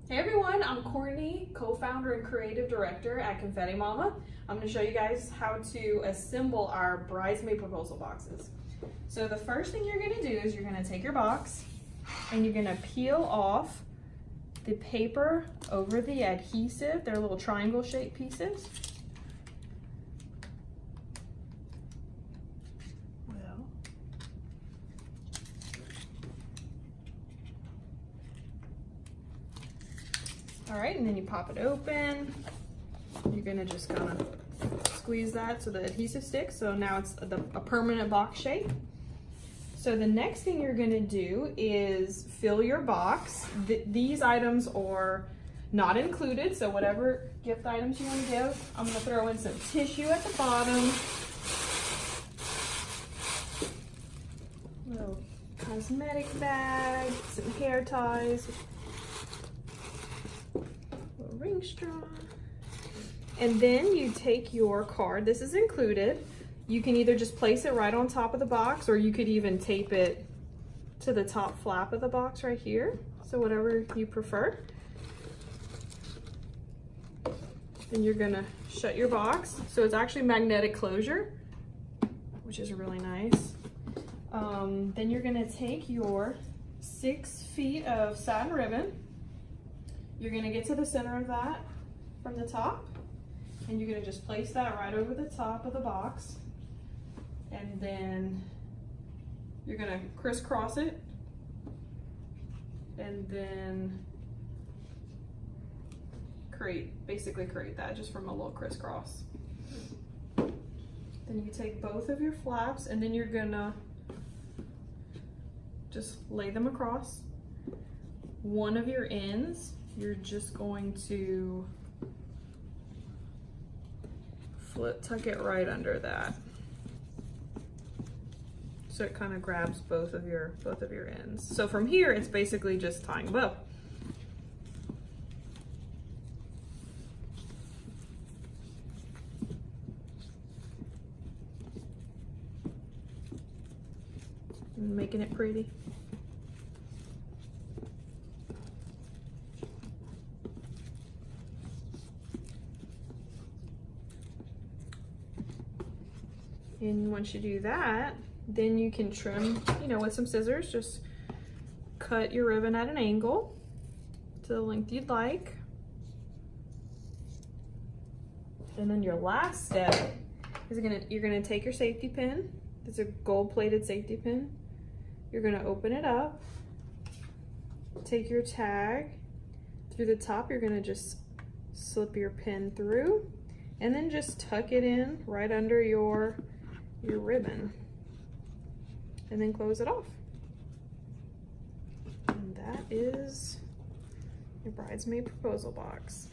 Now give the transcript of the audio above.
Hey everyone, I'm Courtney, co-founder and creative director at Confetti Momma. I'm going to show you guys how to assemble our bridesmaid proposal boxes. So the first thing you're going to do is you're going to take your box and you're going to peel off the paper over the adhesive. They're little triangle shaped pieces. All right, and then you pop it open. You're gonna just kind of squeeze that so the adhesive sticks. So now it's a permanent box shape. So the next thing you're gonna do is fill your box. These items are not included, so whatever gift items you wanna give, I'm gonna throw in some tissue at the bottom. Little cosmetic bag, some hair ties, ring straw, and then you take your card. This is included. You can either just place it right on top of the box, or you could even tape it to the top flap of the box right here. So whatever you prefer. Then you're gonna shut your box. So it's actually magnetic closure, which is really nice. Then you're gonna take your 6 feet of satin ribbon. You're gonna get to the center of that from the top, and you're gonna just place that right over the top of the box. And then you're gonna crisscross it, and then basically create that just from a little crisscross. Then you take both of your flaps, and then you're gonna just lay them across. One of your ends, you're just going to tuck it right under that. So it kind of grabs both of your ends. So from here, it's basically just tying a bow. And making it pretty. And once you do that, then you can trim, with some scissors. Just cut your ribbon at an angle to the length you'd like. And then your last step is you're gonna take your safety pin. It's a gold-plated safety pin. You're gonna open it up, take your tag through the top. You're gonna just slip your pin through, and then just tuck it in right under your ribbon, and then close it off. And that is your bridesmaid proposal box.